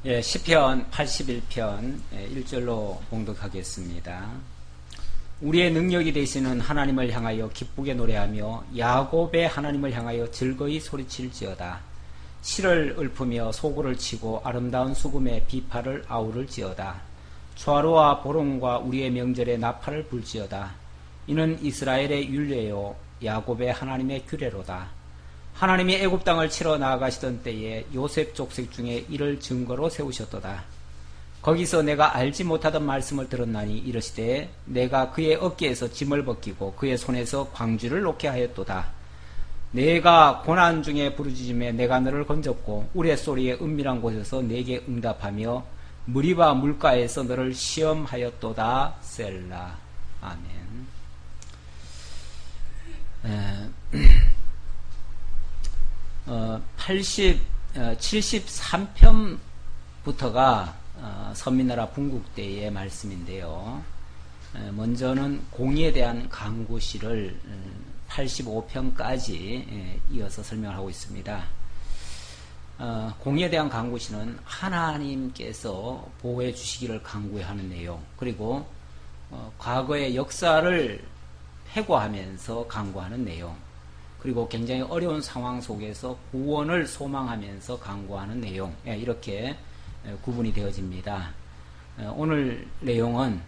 예, 시편 81편 1절로 봉독하겠습니다. 우리의 능력이 되시는 하나님을 향하여 기쁘게 노래하며 야곱의 하나님을 향하여 즐거이 소리칠지어다. 실을 읊으며 소고를 치고 아름다운 수금의 비파를 아우를지어다. 초하루와 보름과 우리의 명절에 나팔을 불지어다. 이는 이스라엘의 율례요 야곱의 하나님의 규례로다. 하나님이 애굽 땅을 치러 나아가시던 때에 요셉 족속 중에 이를 증거로 세우셨도다. 거기서 내가 알지 못하던 말씀을 들었나니 이르시되 내가 그의 어깨에서 짐을 벗기고 그의 손에서 광주를 놓게 하였도다. 내가 고난 중에 부르짖음에 내가 너를 건졌고 우레소리의 은밀한 곳에서 내게 응답하며 무리바 물가에서 너를 시험하였도다. 셀라. 아멘. 73편부터가 선민나라 분국 때의 말씀인데요. 먼저는 공의에 대한 강구시를 85편까지 이어서 설명을 하고 있습니다. 공의에 대한 강구시는 하나님께서 보호해 주시기를 강구하는 내용, 그리고 과거의 역사를 회고하면서 강구하는 내용, 그리고 굉장히 어려운 상황 속에서 구원을 소망하면서 강구하는 내용, 이렇게 구분이 되어집니다. 오늘 내용은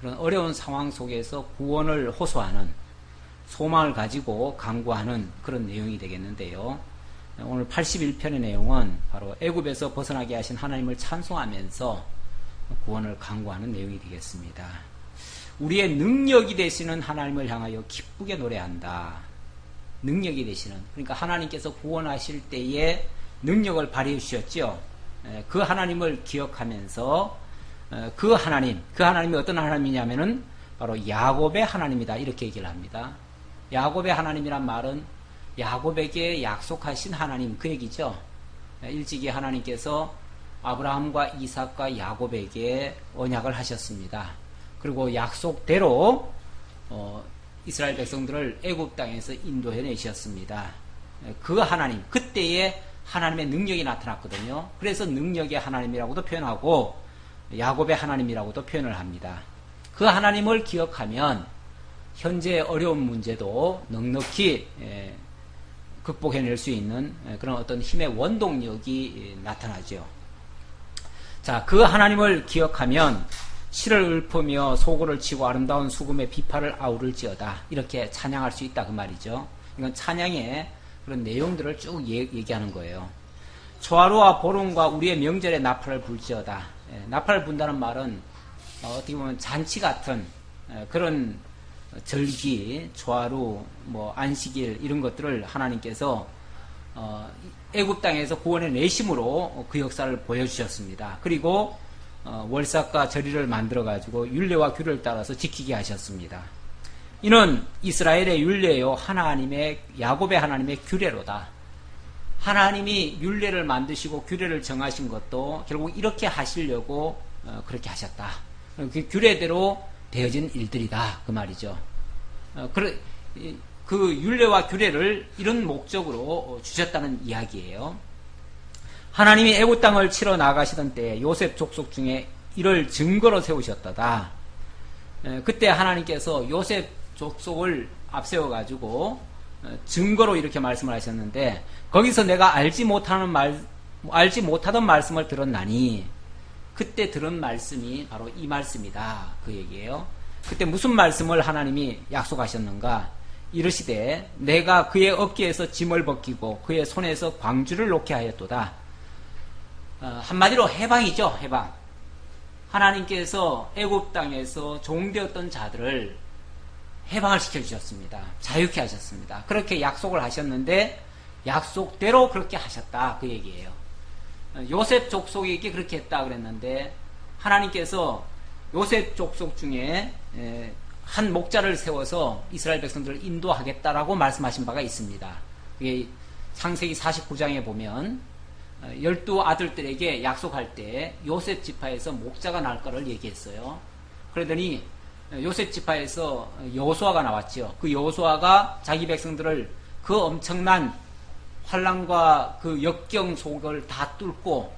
그런 어려운 상황 속에서 구원을 호소하는, 소망을 가지고 강구하는 그런 내용이 되겠는데요. 오늘 81편의 내용은 바로 애굽에서 벗어나게 하신 하나님을 찬송하면서 구원을 강구하는 내용이 되겠습니다. 우리의 능력이 되시는 하나님을 향하여 기쁘게 노래한다. 능력이 되시는, 그러니까 하나님께서 구원하실 때에 능력을 발휘해 주셨죠. 그 하나님을 기억하면서 그 하나님이 어떤 하나님이냐면은 바로 야곱의 하나님이다, 이렇게 얘기를 합니다. 야곱의 하나님이란 말은 야곱에게 약속하신 하나님, 그 얘기죠. 일찍이 하나님께서 아브라함과 이삭과 야곱에게 언약을 하셨습니다. 그리고 약속대로 이스라엘 백성들을 애굽 땅에서 인도해 내셨습니다. 그 하나님, 그때에 하나님의 능력이 나타났거든요. 그래서 능력의 하나님이라고도 표현하고 야곱의 하나님이라고도 표현을 합니다. 그 하나님을 기억하면 현재 어려운 문제도 넉넉히 극복해낼 수 있는 그런 어떤 힘의 원동력이 나타나죠. 자, 그 하나님을 기억하면 실을 읊으며 소고를 치고 아름다운 수금의 비파를 아우를지어다, 이렇게 찬양할 수 있다, 그 말이죠. 이건 찬양의 그런 내용들을 쭉 얘기하는 거예요. 초하루와 보름과 우리의 명절에 나팔을 불지어다. 나팔을 분다는 말은 어떻게 보면 잔치 같은 그런 절기, 초하루, 안식일, 이런 것들을 하나님께서 애굽 땅에서 구원의 내심으로 그 역사를 보여주셨습니다. 그리고 월삭과 절일을 만들어 가지고 율례와 규례를 따라서 지키게 하셨습니다. 이는 이스라엘의 율례요 하나님의 야곱의 하나님의 규례로다. 하나님이 율례를 만드시고 규례를 정하신 것도 결국 이렇게 하시려고 그렇게 하셨다. 그 규례대로 되어진 일들이다, 그 말이죠. 그 율례와 규례를 이런 목적으로 주셨다는 이야기예요. 하나님이 애굽 땅을 치러 나가시던 때에 요셉 족속 중에 이를 증거로 세우셨다다. 그때 하나님께서 요셉 족속을 앞세워 가지고 증거로 이렇게 말씀을 하셨는데, 거기서 내가 알지 못하던 말씀을 들었나니, 그때 들은 말씀이 바로 이 말씀이다, 그 얘기예요. 그때 무슨 말씀을 하나님이 약속하셨는가? 이르시되 내가 그의 어깨에서 짐을 벗기고 그의 손에서 광주를 놓게 하였도다. 한마디로 해방이죠, 해방. 하나님께서 애굽 땅에서 종되었던 자들을 해방을 시켜주셨습니다. 자유케 하셨습니다. 그렇게 약속을 하셨는데 약속대로 그렇게 하셨다, 그 얘기예요. 요셉 족속에게 그렇게 했다 그랬는데 하나님께서 요셉 족속 중에 한 목자를 세워서 이스라엘 백성들을 인도하겠다라고 말씀하신 바가 있습니다. 그게 창세기 49장에 보면 12아들들에게 약속할 때 요셉 지파에서 목자가 날 거를 얘기했어요. 그러더니 요셉 지파에서 여호수아가 나왔죠. 그 여호수아가 자기 백성들을 그 엄청난 환란과 그 역경 속을 다 뚫고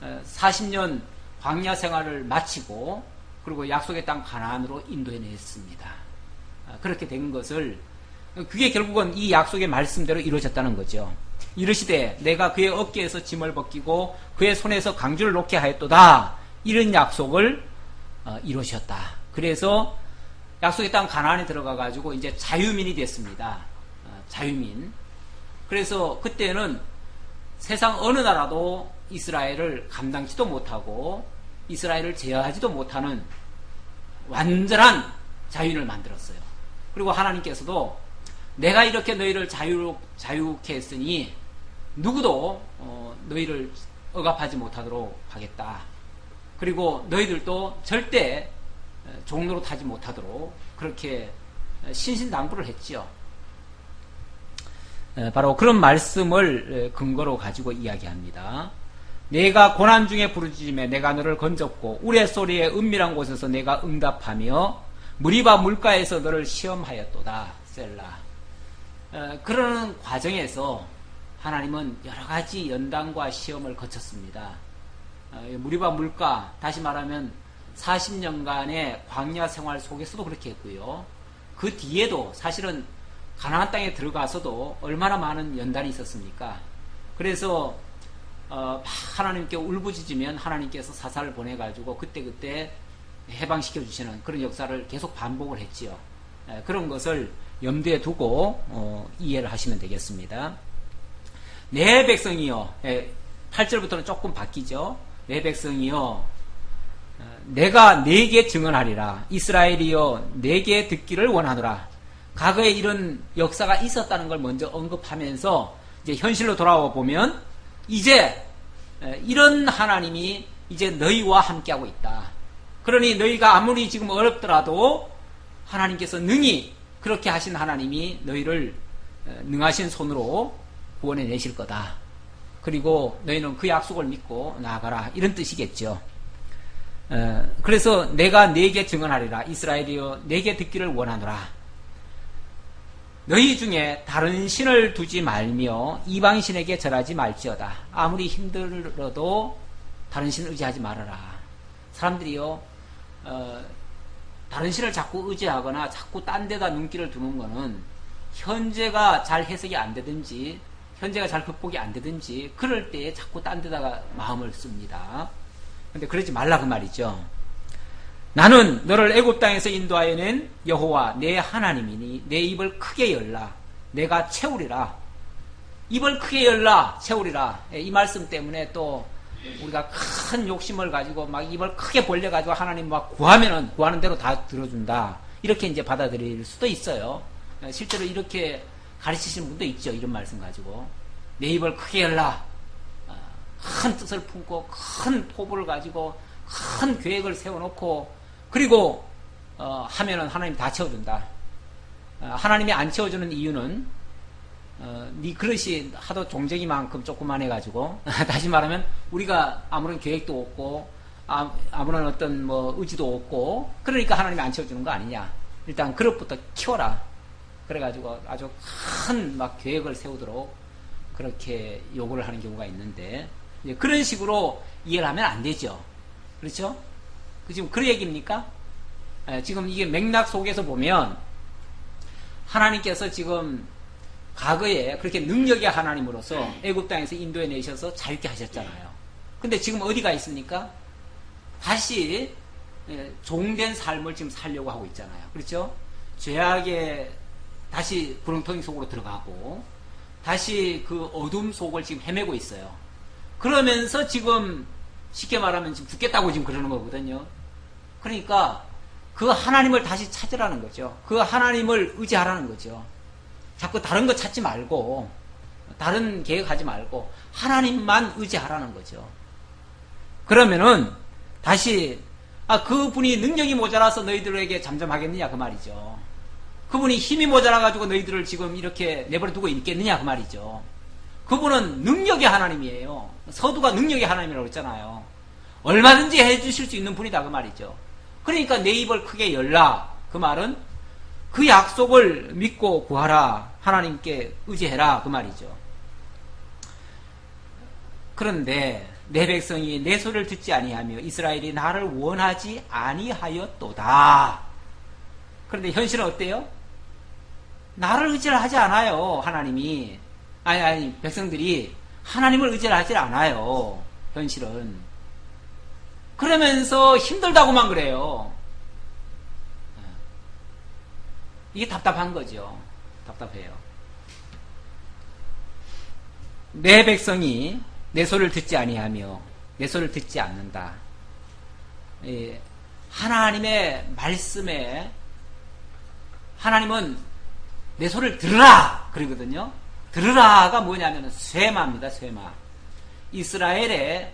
40년 광야 생활을 마치고 그리고 약속의 땅 가나안으로 인도해냈습니다. 그렇게 된 것을 그게 결국은 이 약속의 말씀대로 이루어졌다는 거죠. 이르시되 내가 그의 어깨에서 짐을 벗기고 그의 손에서 강주를 놓게 하였도다. 이런 약속을 이루셨다. 그래서 약속의 땅 가나안에 들어가 가지고 이제 자유민이 됐습니다. 자유민. 그래서 그때는 세상 어느 나라도 이스라엘을 감당치도 못하고 이스라엘을 제어하지도 못하는 완전한 자유인을 만들었어요. 그리고 하나님께서도 내가 이렇게 너희를 자유케 했으니 누구도 너희를 억압하지 못하도록 하겠다. 그리고 너희들도 절대 종로로 타지 못하도록 그렇게 신신당부를 했죠. 바로 그런 말씀을 근거로 가지고 이야기합니다. 내가 고난 중에 부르짖음에 내가 너를 건졌고 우레소리의 은밀한 곳에서 내가 응답하며 무리바 물가에서 너를 시험하였도다. 셀라. 그러는 과정에서 하나님은 여러 가지 연단과 시험을 거쳤습니다. 무리바 물가, 다시 말하면 40년간의 광야 생활 속에서도 그렇게 했고요. 그 뒤에도 사실은 가나안 땅에 들어가서도 얼마나 많은 연단이 있었습니까? 그래서 하나님께 울부짖으면 하나님께서 사사를 보내가지고 그때그때 해방시켜 주시는 그런 역사를 계속 반복을 했지요. 그런 것을 염두에 두고 이해를 하시면 되겠습니다. 내 백성이여, 8절부터는 조금 바뀌죠. 내 백성이여, 내가 네게 증언하리라. 이스라엘이여, 네게 듣기를 원하노라. 과거에 이런 역사가 있었다는 걸 먼저 언급하면서 이제 현실로 돌아와 보면 이제 이런 하나님이 이제 너희와 함께하고 있다. 그러니 너희가 아무리 지금 어렵더라도 하나님께서 능히 그렇게 하신 하나님이 너희를 능하신 손으로 구원해 내실 거다. 그리고 너희는 그 약속을 믿고 나아가라. 이런 뜻이겠죠. 그래서 내가 네게 증언하리라. 이스라엘이여, 네게 듣기를 원하노라. 너희 중에 다른 신을 두지 말며 이방신에게 절하지 말지어다. 아무리 힘들어도 다른 신을 의지하지 말아라. 사람들이요, 다른 신을 자꾸 의지하거나 자꾸 딴 데다 눈길을 두는 거는 현재가 잘 해석이 안 되든지 현재가 잘 극복이 안 되든지 그럴 때에 자꾸 딴 데다가 마음을 씁니다. 근데 그러지 말라 그 말이죠. 나는 너를 애굽 땅에서 인도하여 낸 여호와 내 하나님이니 내 입을 크게 열라. 내가 채우리라. 입을 크게 열라. 채우리라. 이 말씀 때문에 또 우리가 큰 욕심을 가지고 막 입을 크게 벌려가지고 하나님 막 구하면은 구하는 대로 다 들어준다. 이렇게 이제 받아들일 수도 있어요. 실제로 이렇게 가르치시는 분도 있죠. 이런 말씀 가지고. 내 입을 크게 열라. 큰 뜻을 품고 큰 포부를 가지고 큰 계획을 세워놓고 그리고 하면은 하나님 다 채워준다. 하나님이 안 채워주는 이유는 네 그릇이 하도 종쟁이만큼 조그만해가지고 다시 말하면 우리가 아무런 계획도 없고 아무런 어떤 뭐 의지도 없고 그러니까 하나님이 안 채워주는 거 아니냐. 일단 그릇부터 키워라. 그래가지고 아주 큰 막 계획을 세우도록 그렇게 요구를 하는 경우가 있는데 그런 식으로 이해를 하면 안 되죠. 그렇죠? 지금 그 얘기입니까? 지금 이게 맥락 속에서 보면 하나님께서 지금 과거에 그렇게 능력의 하나님으로서 애굽 땅에서 인도해 내셔서 자유케 하셨잖아요. 근데 지금 어디가 있습니까? 다시 종된 삶을 지금 살려고 하고 있잖아요. 그렇죠? 죄악의 다시 구렁텅이 속으로 들어가고 다시 그 어둠 속을 지금 헤매고 있어요. 그러면서 지금 쉽게 말하면 지금 죽겠다고 지금 그러는 거거든요. 그러니까 그 하나님을 다시 찾으라는 거죠. 그 하나님을 의지하라는 거죠. 자꾸 다른 거 찾지 말고 다른 계획하지 말고 하나님만 의지하라는 거죠. 그러면은 다시 그분이 능력이 모자라서 너희들에게 잠잠하겠느냐 그 말이죠. 그분이 힘이 모자라가지고 너희들을 지금 이렇게 내버려 두고 있겠느냐 그 말이죠. 그분은 능력의 하나님이에요. 서두가 능력의 하나님이라고 했잖아요. 얼마든지 해주실 수 있는 분이다 그 말이죠. 그러니까 내 입을 크게 열라. 그 말은 그 약속을 믿고 구하라. 하나님께 의지해라 그 말이죠. 그런데 내 백성이 내 소리를 듣지 아니하며 이스라엘이 나를 원하지 아니하였도다. 그런데 현실은 어때요? 나를 의지를 하지 않아요. 하나님이. 아니 백성들이 하나님을 의지를 하지 않아요. 현실은. 그러면서 힘들다고만 그래요. 이게 답답한 거죠. 답답해요. 내 백성이 내 소리를 듣지 아니하며 내 소리를 듣지 않는다. 하나님의 말씀에 하나님은 내 소리를 들으라 그러거든요. 들으라가 뭐냐면 쇠마입니다. 쇠마. 이스라엘의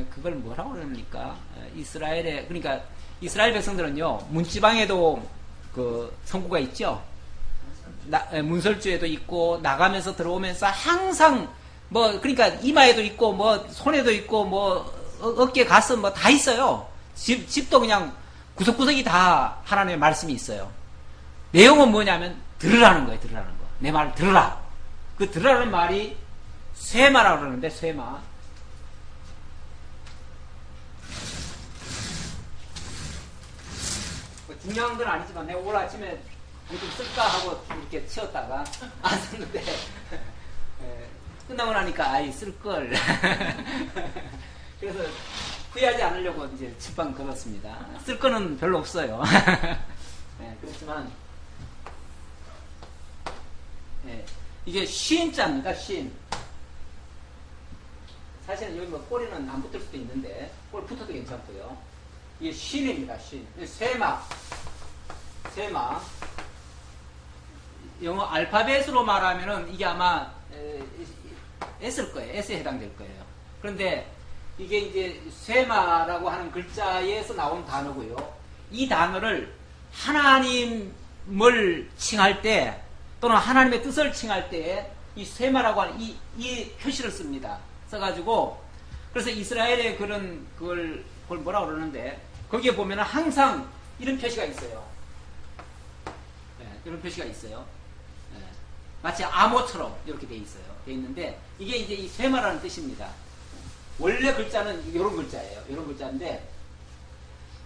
그걸 뭐라고 그럽니까? 이스라엘의 그러니까 이스라엘 백성들은요 문지방에도 그 성구가 있죠. 문설주에도 있고 나가면서 들어오면서 항상 뭐 그러니까 이마에도 있고 뭐 손에도 있고 뭐 어깨 가슴 뭐 다 있어요. 집도 그냥 구석구석이 다 하나님의 말씀이 있어요. 내용은 뭐냐면 들으라는 거예요. 들으라는 거. 내 말을 들으라. 그 들으라는 말이 쇠마라고 그러는데 쇠마. 중요한 건 아니지만 내가 오늘 아침에 좀 쓸까 하고 이렇게 치웠다가 안 썼는데 끝나고 나니까 아이 쓸걸 그래서 후회하지 않으려고 이제 칠방 걸었습니다. 쓸 거는 별로 없어요. 그렇지만 이게 쉰자입니다. 쉰. 사실은 여기 뭐 꼬리는 안 붙을 수도 있는데 꼬리 붙어도 괜찮고요. 이게 쉰입니다. 쉰. 쇠마. 쇠마. 영어 알파벳으로 말하면은 이게 아마 S일 거예요. S에 해당될 거예요. 그런데 이게 이제 쇠마라고 하는 글자에서 나온 단어고요. 이 단어를 하나님을 칭할 때 또는 하나님의 뜻을 칭할 때 이 쇠마라고 하는 이 표시를 씁니다. 써가지고 그래서 이스라엘의 그걸 뭐라고 그러는데 거기에 보면은 항상 이런 표시가 있어요. 이런 표시가 있어요. 마치 암호처럼 이렇게 돼 있어요. 돼 있는데 이게 이제 이 쇠마라는 뜻입니다. 원래 글자는 이런 글자예요. 이런 글자인데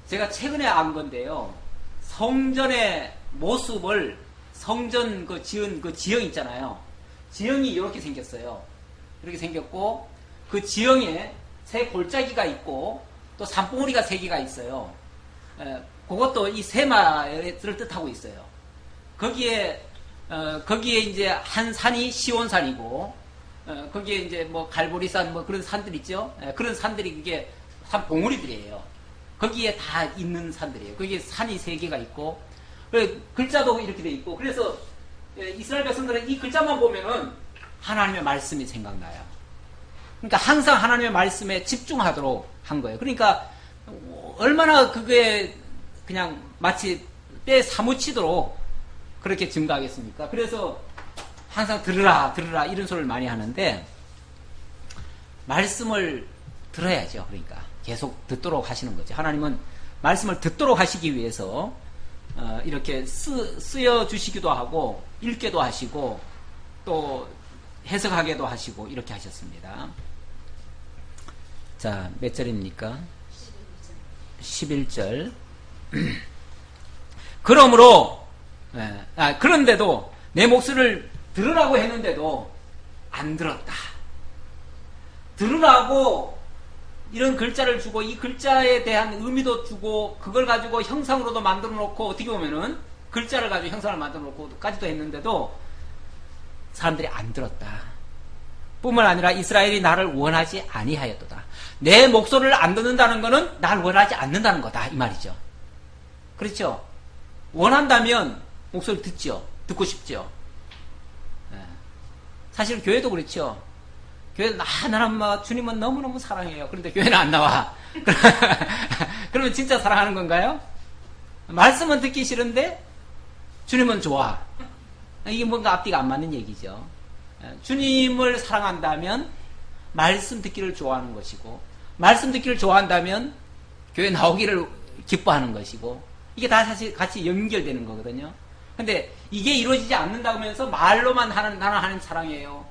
제가 최근에 안 건데요. 성전의 모습을 성전 그 지은 그 지형 있잖아요. 지형이 이렇게 생겼어요. 이렇게 생겼고 그 지형에 새 골짜기가 있고 또 산봉우리가 세 개가 있어요. 그것도 이 쇠마를 뜻하고 있어요. 거기에 이제 한 산이 시온산이고, 거기에 이제 뭐 갈보리산 뭐 그런 산들 있죠? 그런 산들이 그게 산 봉우리들이에요. 거기에 다 있는 산들이에요. 거기에 산이 세 개가 있고, 글자도 이렇게 돼 있고, 그래서 이스라엘 백성들은 이 글자만 보면은 하나님의 말씀이 생각나요. 그러니까 항상 하나님의 말씀에 집중하도록 한 거예요. 그러니까 얼마나 그게 그냥 마치 때 사무치도록 그렇게 증가하겠습니까? 그래서 항상 들으라 이런 소리를 많이 하는데 말씀을 들어야죠. 그러니까 계속 듣도록 하시는 거죠. 하나님은 말씀을 듣도록 하시기 위해서 이렇게 쓰여 주시기도 하고 읽게도 하시고 또 해석하게도 하시고 이렇게 하셨습니다. 자, 몇 절입니까? 11절. 그러므로 그런데도 내 목소리를 들으라고 했는데도 안 들었다. 들으라고 이런 글자를 주고 이 글자에 대한 의미도 주고 그걸 가지고 형상으로도 만들어 놓고 어떻게 보면은 글자를 가지고 형상을 만들어 놓고까지도 했는데도 사람들이 안 들었다. 뿐만 아니라 이스라엘이 나를 원하지 아니하였도다. 내 목소리를 안 듣는다는 것은 날 원하지 않는다는 거다 이 말이죠. 그렇죠? 원한다면 목소리 듣죠. 듣고 싶죠. 사실 교회도 그렇죠. 교회도 나는 막 주님은 너무너무 사랑해요. 그런데 교회는 안 나와. 그러면 진짜 사랑하는 건가요? 말씀은 듣기 싫은데 주님은 좋아. 이게 뭔가 앞뒤가 안 맞는 얘기죠. 주님을 사랑한다면 말씀 듣기를 좋아하는 것이고 말씀 듣기를 좋아한다면 교회 나오기를 기뻐하는 것이고 이게 다 사실 같이 연결되는 거거든요. 근데 이게 이루어지지 않는다고 하면서 말로만 나는 하나님 사랑해요.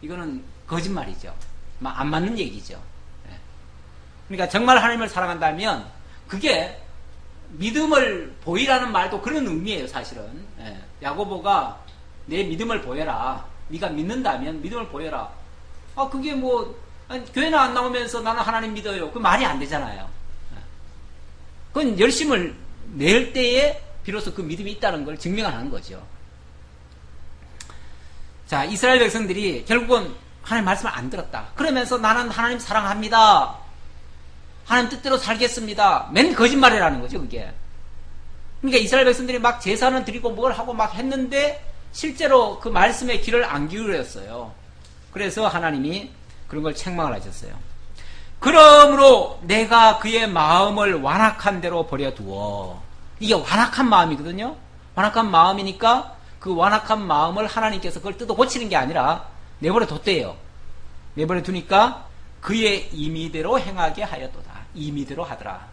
이거는 거짓말이죠. 안 맞는 얘기죠. 그러니까 정말 하나님을 사랑한다면 그게 믿음을 보이라는 말도 그런 의미예요, 사실은. 야고보가 내 믿음을 보여라. 네가 믿는다면 믿음을 보여라. 그게 교회는 안 나오면서 나는 하나님 믿어요. 그 말이 안 되잖아요. 그건 열심을 낼 때에 비로소 그 믿음이 있다는 걸 증명하는 거죠. 자, 이스라엘 백성들이 결국은 하나님 말씀을 안 들었다. 그러면서 나는 하나님 사랑합니다. 하나님 뜻대로 살겠습니다. 맨 거짓말이라는 거죠, 그게. 그러니까 이스라엘 백성들이 막 제사는 드리고 뭘 하고 막 했는데 실제로 그 말씀에 귀를 안 기울였어요. 그래서 하나님이 그런 걸 책망을 하셨어요. 그러므로 내가 그의 마음을 완악한 대로 버려두어. 이게 완악한 마음이거든요. 완악한 마음이니까 그 완악한 마음을 하나님께서 그걸 뜯어 고치는 게 아니라 내버려 뒀대요. 내버려 두니까 그의 임의대로 행하게 하였도다. 임의대로 하더라.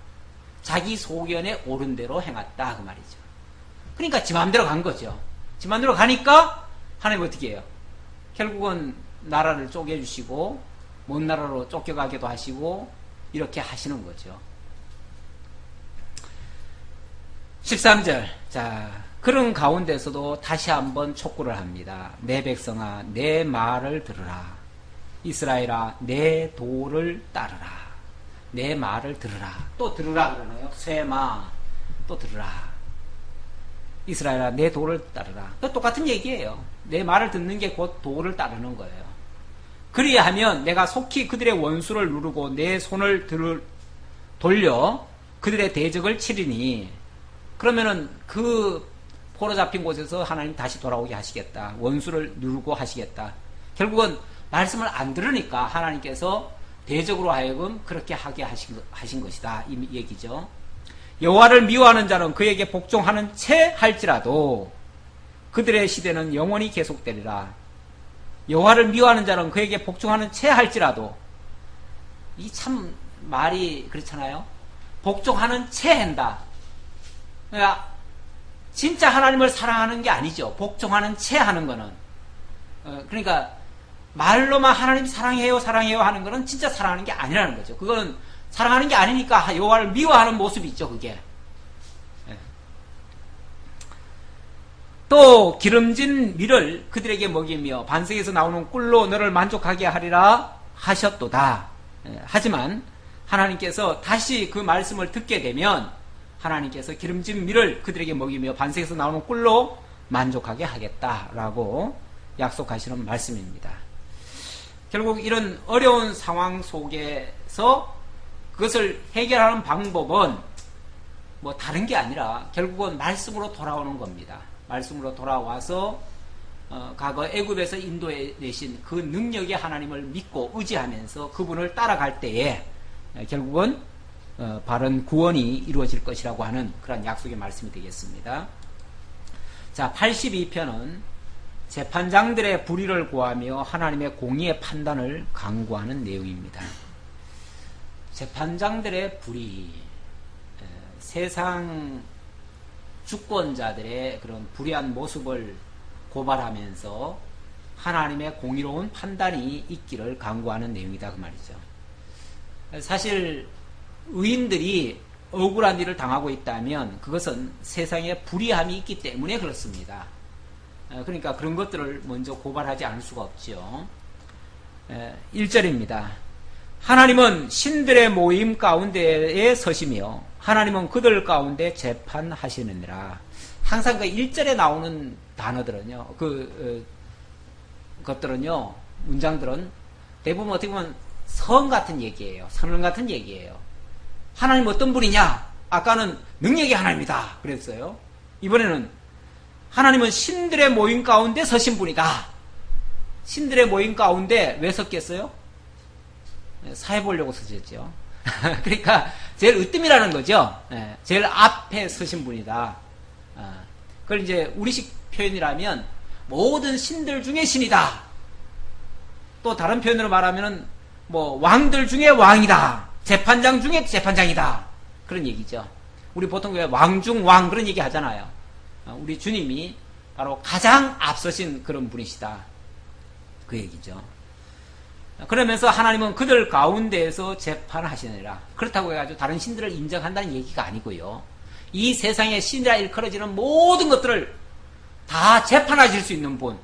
자기 소견에 옳은 대로 행했다 그 말이죠. 그러니까 지 마음대로 간 거죠. 지 마음대로 가니까 하나님 어떻게 해요? 결국은 나라를 쪼개주시고 먼 나라로 쫓겨가기도 하시고 이렇게 하시는 거죠. 13절. 자, 그런 가운데서도 다시 한번 촉구를 합니다. 내 백성아 내 말을 들으라. 이스라엘아 내 도를 따르라. 내 말을 들으라. 또 들으라 그러네요. 쇠마 또 들으라. 이스라엘아 내 도를 따르라. 똑같은 얘기예요. 내 말을 듣는 게 곧 도를 따르는 거예요. 그리하면 내가 속히 그들의 원수를 누르고 내 손을 돌려 그들의 대적을 치리니 그러면은 그 포로 잡힌 곳에서 하나님 다시 돌아오게 하시겠다. 원수를 누르고 하시겠다. 결국은 말씀을 안 들으니까 하나님께서 대적으로 하여금 그렇게 하게 하신 것이다. 이 얘기죠. 여호와를 미워하는 자는 그에게 복종하는 채 할지라도 그들의 시대는 영원히 계속되리라. 여호와를 미워하는 자는 그에게 복종하는 채 할지라도 이 참 말이 그렇잖아요. 복종하는 채 한다. 그러니까 진짜 하나님을 사랑하는 게 아니죠. 복종하는 채 하는 거는. 그러니까 말로만 하나님 사랑해요 사랑해요 하는 거는 진짜 사랑하는 게 아니라는 거죠. 그거는 사랑하는 게 아니니까 여호와를 미워하는 모습이 있죠. 그게. 또 기름진 밀을 그들에게 먹이며 반석에서 나오는 꿀로 너를 만족하게 하리라 하셨도다. 하지만 하나님께서 다시 그 말씀을 듣게 되면 하나님께서 기름진 밀을 그들에게 먹이며 반석에서 나오는 꿀로 만족하게 하겠다라고 약속하시는 말씀입니다. 결국 이런 어려운 상황 속에서 그것을 해결하는 방법은 다른 게 아니라 결국은 말씀으로 돌아오는 겁니다. 말씀으로 돌아와서 과거 애굽에서 인도해 내신 그 능력의 하나님을 믿고 의지하면서 그분을 따라갈 때에 결국은 바른 구원이 이루어질 것이라고 하는 그런 약속의 말씀이 되겠습니다. 자, 82편은 재판장들의 불의를 고하며 하나님의 공의의 판단을 강구하는 내용입니다. 재판장들의 불의, 세상 주권자들의 그런 불의한 모습을 고발하면서 하나님의 공의로운 판단이 있기를 강구하는 내용이다 그 말이죠. 사실 의인들이 억울한 일을 당하고 있다면 그것은 세상에 불의함이 있기 때문에 그렇습니다. 그러니까 그런 것들을 먼저 고발하지 않을 수가 없죠. 1절입니다. 하나님은 신들의 모임 가운데에 서시며 하나님은 그들 가운데 재판하시느니라. 항상 그 1절에 나오는 단어들은요, 것들은요, 문장들은 대부분 어떻게 보면 선 같은 얘기예요. 선언 같은 얘기예요. 하나님 어떤 분이냐? 아까는 능력의 하나님이다 그랬어요. 이번에는 하나님은 신들의 모임 가운데 서신 분이다. 신들의 모임 가운데 왜 섰겠어요? 사회 보려고 서셨죠. 그러니까 제일 으뜸이라는 거죠. 제일 앞에 서신 분이다. 그걸 이제 우리식 표현이라면 모든 신들 중에 신이다. 또 다른 표현으로 말하면은 왕들 중에 왕이다. 재판장 중에 재판장이다. 그런 얘기죠. 우리 보통 왜 왕중 왕 그런 얘기 하잖아요. 우리 주님이 바로 가장 앞서신 그런 분이시다. 그 얘기죠. 그러면서 하나님은 그들 가운데에서 재판하시느니라. 그렇다고 해가지고 다른 신들을 인정한다는 얘기가 아니고요. 이 세상에 신이라 일컬어지는 모든 것들을 다 재판하실 수 있는 분,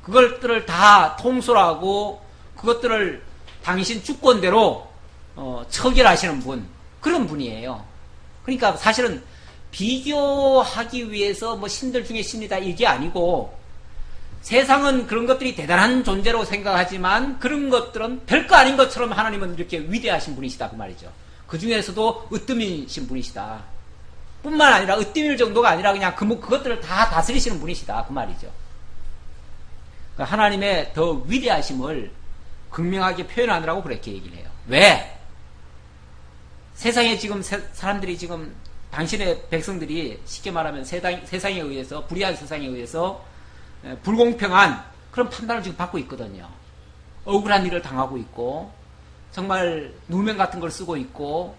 그것들을 다 통솔하고 그것들을 당신 주권대로 처결하시는 분, 그런 분이에요. 그러니까 사실은 비교하기 위해서 뭐 신들 중에 신이다 이게 아니고, 세상은 그런 것들이 대단한 존재로 생각하지만 그런 것들은 별거 아닌 것처럼 하나님은 이렇게 위대하신 분이시다 그 말이죠. 그 중에서도 으뜸이신 분이시다. 뿐만 아니라 으뜸일 정도가 아니라 그냥 그것들을 다 다스리시는 분이시다 그 말이죠. 그러니까 하나님의 더 위대하심을 극명하게 표현하느라고 그렇게 얘기를 해요. 왜? 세상에 지금 사람들이 지금 당신의 백성들이 쉽게 말하면 세상에 의해서, 불의한 세상에 의해서 불공평한 그런 판단을 지금 받고 있거든요. 억울한 일을 당하고 있고, 정말 누명 같은 걸 쓰고 있고,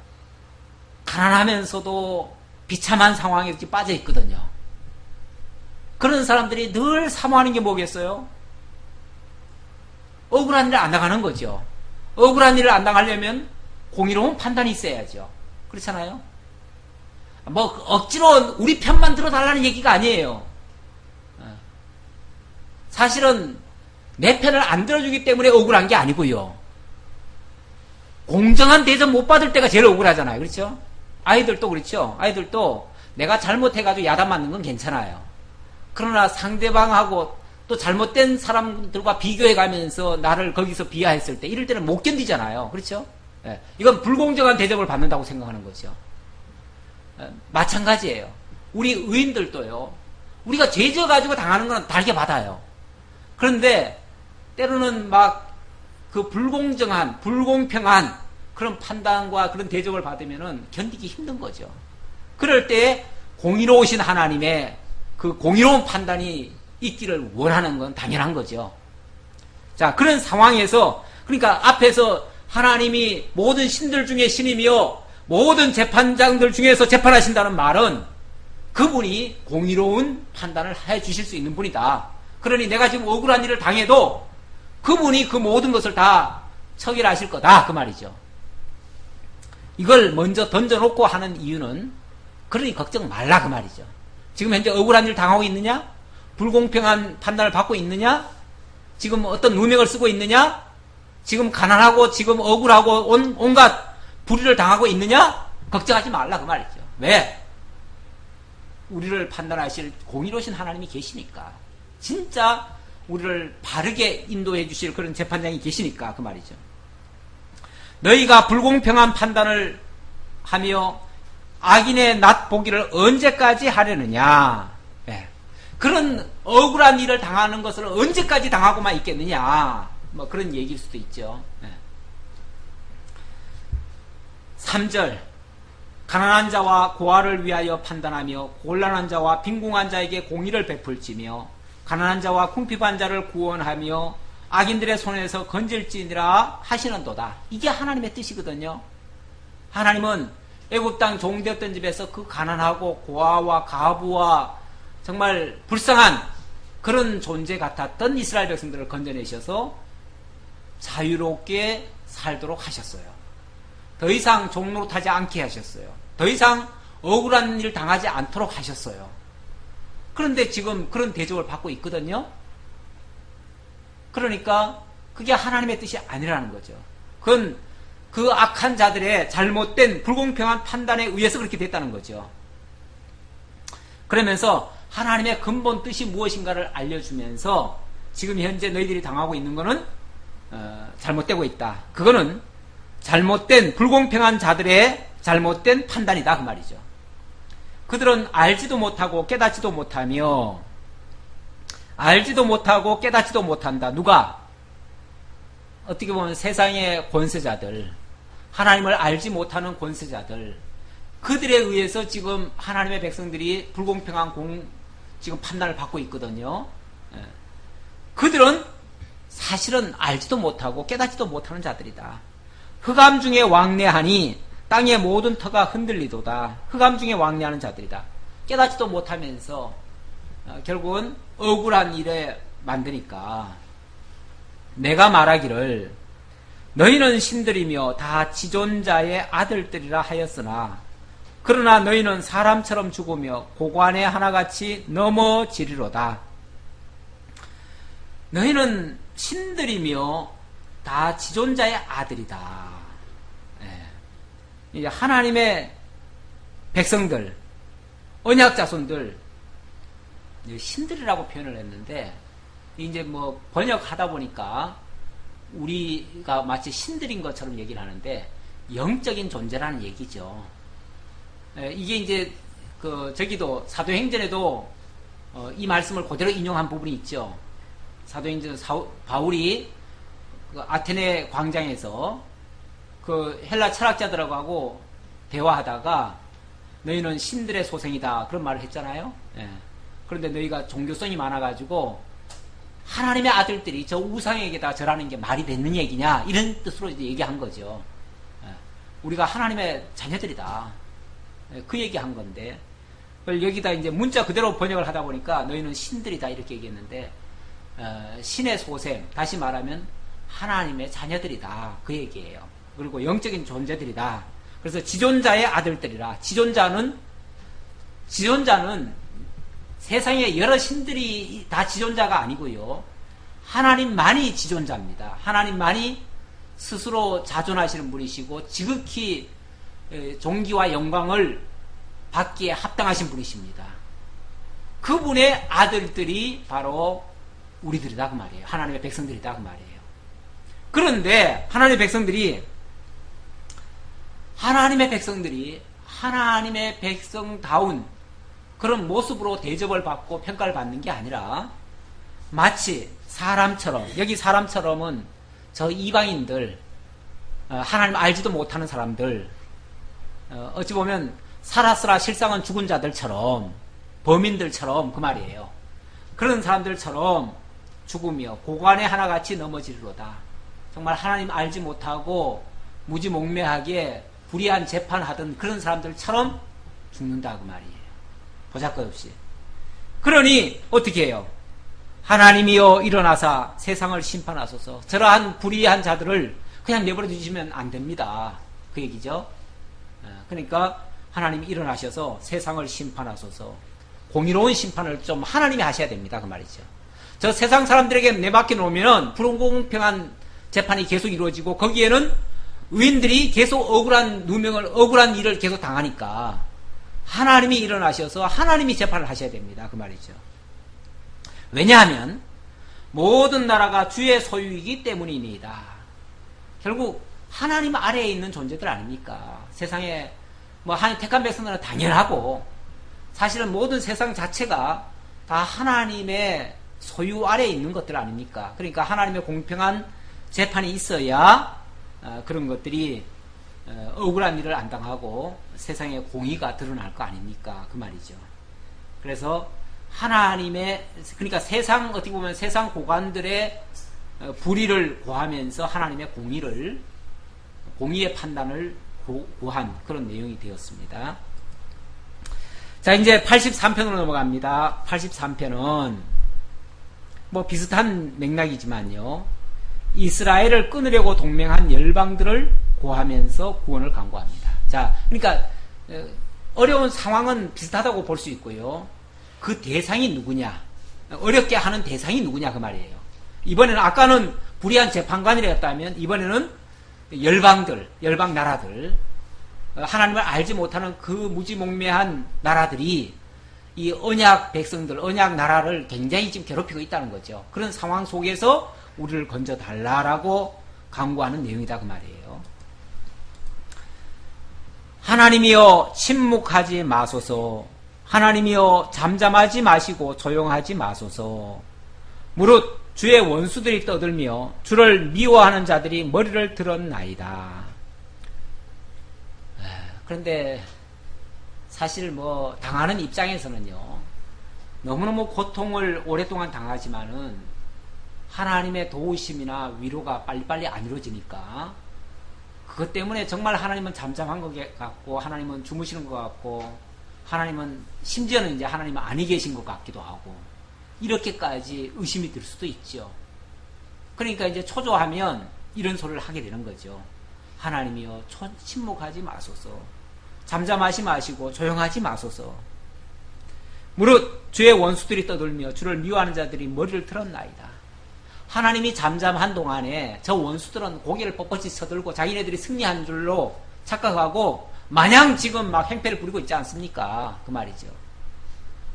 가난하면서도 비참한 상황에 이렇게 빠져 있거든요. 그런 사람들이 늘 사모하는 게 뭐겠어요? 억울한 일을 안 당하는 거죠. 억울한 일을 안 당하려면 공의로운 판단이 있어야죠. 그렇잖아요? 뭐 억지로 우리 편만 들어달라는 얘기가 아니에요. 사실은 내 편을 안 들어주기 때문에 억울한 게 아니고요. 공정한 대접 못 받을 때가 제일 억울하잖아요. 그렇죠? 아이들도 그렇죠. 아이들도 내가 잘못해가지고 야단 맞는 건 괜찮아요. 그러나 상대방하고 또 잘못된 사람들과 비교해가면서 나를 거기서 비하했을 때, 이럴 때는 못 견디잖아요. 그렇죠? 예. 이건 불공정한 대접을 받는다고 생각하는 거죠. 마찬가지예요. 우리 의인들도요. 우리가 죄 져가지고 당하는 건 달게 받아요. 그런데 때로는 막 그 불공정한, 불공평한 그런 판단과 그런 대접을 받으면은 견디기 힘든 거죠. 그럴 때 공의로우신 하나님의 그 공의로운 판단이 있기를 원하는 건 당연한 거죠. 자, 그런 상황에서, 그러니까 앞에서 하나님이 모든 신들 중에 신이며 모든 재판장들 중에서 재판하신다는 말은 그분이 공의로운 판단을 해 주실 수 있는 분이다. 그러니 내가 지금 억울한 일을 당해도 그분이 그 모든 것을 다 처결하실 거다 그 말이죠. 이걸 먼저 던져놓고 하는 이유는, 그러니 걱정 말라 그 말이죠. 지금 현재 억울한 일 당하고 있느냐? 불공평한 판단을 받고 있느냐? 지금 어떤 누명을 쓰고 있느냐? 지금 가난하고 지금 억울하고 온갖 불의를 당하고 있느냐? 걱정하지 말라 그 말이죠. 왜? 우리를 판단하실 공의로우신 하나님이 계시니까. 진짜 우리를 바르게 인도해 주실 그런 재판장이 계시니까 그 말이죠. 너희가 불공평한 판단을 하며 악인의 낫 보기를 언제까지 하려느냐? 네. 그런 억울한 일을 당하는 것을 언제까지 당하고만 있겠느냐? 뭐 그런 얘기일 수도 있죠. 네. 3절, 가난한 자와 고아를 위하여 판단하며 곤란한 자와 빈궁한 자에게 공의를 베풀지며 가난한 자와 궁핍한 자를 구원하며 악인들의 손에서 건질지니라 하시는도다. 이게 하나님의 뜻이거든요. 하나님은 애굽 땅 종되었던 집에서 그 가난하고 고아와 가부와 정말 불쌍한 그런 존재 같았던 이스라엘 백성들을 건져내셔서 자유롭게 살도록 하셨어요. 더 이상 종노릇하지 않게 하셨어요. 더 이상 억울한 일 당하지 않도록 하셨어요. 그런데 지금 그런 대접을 받고 있거든요. 그러니까 그게 하나님의 뜻이 아니라는 거죠. 그건 그 악한 자들의 잘못된 불공평한 판단에 의해서 그렇게 됐다는 거죠. 그러면서 하나님의 근본 뜻이 무엇인가를 알려주면서 지금 현재 너희들이 당하고 있는 거는 잘못되고 있다. 그거는 잘못된 불공평한 자들의 잘못된 판단이다 그 말이죠. 그들은 알지도 못하고 깨닫지도 못하며, 알지도 못하고 깨닫지도 못한다. 누가? 어떻게 보면 세상의 권세자들, 하나님을 알지 못하는 권세자들, 그들에 의해서 지금 하나님의 백성들이 불공평한 지금 판단을 받고 있거든요. 그들은 사실은 알지도 못하고 깨닫지도 못하는 자들이다. 흑암 중에 왕래하니 땅의 모든 터가 흔들리도다. 흑암 중에 왕래하는 자들이다. 깨닫지도 못하면서 결국은 억울한 일에 만드니까 내가 말하기를 너희는 신들이며 다 지존자의 아들들이라 하였으나 그러나 너희는 사람처럼 죽으며 고관에 하나같이 넘어지리로다. 너희는 신들이며 다 지존자의 아들이다. 이제 하나님의 백성들, 언약 자손들, 신들이라고 표현을 했는데, 이제 뭐 번역하다 보니까 우리가 마치 신들인 것처럼 얘기를 하는데, 영적인 존재라는 얘기죠. 이게 이제 저기도 사도행전에도 이 말씀을 그대로 인용한 부분이 있죠. 사도행전 바울이 아테네 광장에서 헬라 철학자들하고 대화하다가 너희는 신들의 소생이다 그런 말을 했잖아요. 그런데 너희가 종교성이 많아가지고 하나님의 아들들이 저 우상에게다 절하는 게 말이 되는 얘기냐 이런 뜻으로 이제 얘기한 거죠. 우리가 하나님의 자녀들이다 그 얘기한 건데 여기다 이제 문자 그대로 번역을 하다 보니까 너희는 신들이다 이렇게 얘기했는데 신의 소생, 다시 말하면 하나님의 자녀들이다 그 얘기예요. 그리고 영적인 존재들이다. 그래서 지존자의 아들들이라. 지존자는 세상에 여러 신들이 다 지존자가 아니고요. 하나님만이 지존자입니다. 하나님만이 스스로 자존하시는 분이시고 지극히 존귀와 영광을 받기에 합당하신 분이십니다. 그분의 아들들이 바로 우리들이다 그 말이에요. 하나님의 백성들이다 그 말이에요. 그런데 하나님의 백성들이 하나님의 백성다운 그런 모습으로 대접을 받고 평가를 받는 게 아니라 마치 사람처럼, 여기 사람처럼은 저 이방인들, 하나님 알지도 못하는 사람들, 어찌 보면 살았으나 실상은 죽은 자들처럼, 범인들처럼 그 말이에요. 그런 사람들처럼 죽으며 고관에 하나같이 넘어지리로다. 정말 하나님 알지 못하고 무지몽매하게 불의한 재판하던 그런 사람들처럼 죽는다 그 말이에요. 보잘것없이. 그러니 어떻게 해요? 하나님이여 일어나사 세상을 심판하소서. 저러한 불의한 자들을 그냥 내버려 두시면 안 됩니다. 그 얘기죠. 그러니까 하나님이 일어나셔서 세상을 심판하소서. 공의로운 심판을 좀 하나님이 하셔야 됩니다. 그 말이죠. 저 세상 사람들에게 내맡겨 놓으면 불공평한 재판이 계속 이루어지고 거기에는 의인들이 계속 억울한 일을 계속 당하니까 하나님이 일어나셔서 하나님이 재판을 하셔야 됩니다. 그 말이죠. 왜냐하면 모든 나라가 주의 소유이기 때문이니이다. 결국 하나님 아래에 있는 존재들 아닙니까? 세상에 뭐 하나님 택한 백성들은 당연하고 사실은 모든 세상 자체가 다 하나님의 소유 아래에 있는 것들 아닙니까? 그러니까 하나님의 공평한 재판이 있어야 그런 것들이 억울한 일을 안 당하고 세상에 공의가 드러날 거 아닙니까? 그 말이죠. 그래서 그러니까 세상, 어떻게 보면 세상 고관들의 불의를 고하면서 하나님의 공의의 판단을 고한 그런 내용이 되었습니다. 자, 이제 83편으로 넘어갑니다. 83편은 뭐 비슷한 맥락이지만요. 이스라엘을 끊으려고 동맹한 열방들을 고하면서 구원을 강구합니다. 자, 그러니까 어려운 상황은 비슷하다고 볼 수 있고요. 그 대상이 누구냐, 어렵게 하는 대상이 누구냐 그 말이에요. 이번에는 아까는 불의한 재판관이었다면 이번에는 열방 나라들, 하나님을 알지 못하는 그 무지몽매한 나라들이 이 언약 백성들, 언약 나라를 굉장히 지금 괴롭히고 있다는 거죠. 그런 상황 속에서 우리를 건져 달라라고 강구하는 내용이다 그 말이에요. 하나님이여 침묵하지 마소서. 하나님이여 잠잠하지 마시고 조용하지 마소서. 무릇 주의 원수들이 떠들며 주를 미워하는 자들이 머리를 들었나이다. 그런데 사실 뭐 당하는 입장에서는요, 너무너무 고통을 오랫동안 당하지만은 하나님의 도우심이나 위로가 빨리빨리 안 이루어지니까 그것 때문에 정말 하나님은 잠잠한 것 같고 하나님은 주무시는 것 같고 하나님은 심지어는 이제 하나님은 아니 계신 것 같기도 하고 이렇게까지 의심이 들 수도 있죠. 그러니까 이제 초조하면 이런 소리를 하게 되는 거죠. 하나님이여 침묵하지 마소서. 잠잠하지 마시고 조용하지 마소서. 무릇 주의 원수들이 떠돌며 주를 미워하는 자들이 머리를 들었나이다. 하나님이 잠잠한 동안에 저 원수들은 고개를 뻣뻣이 쳐들고 자기네들이 승리한 줄로 착각하고 마냥 지금 막 행패를 부리고 있지 않습니까? 그 말이죠.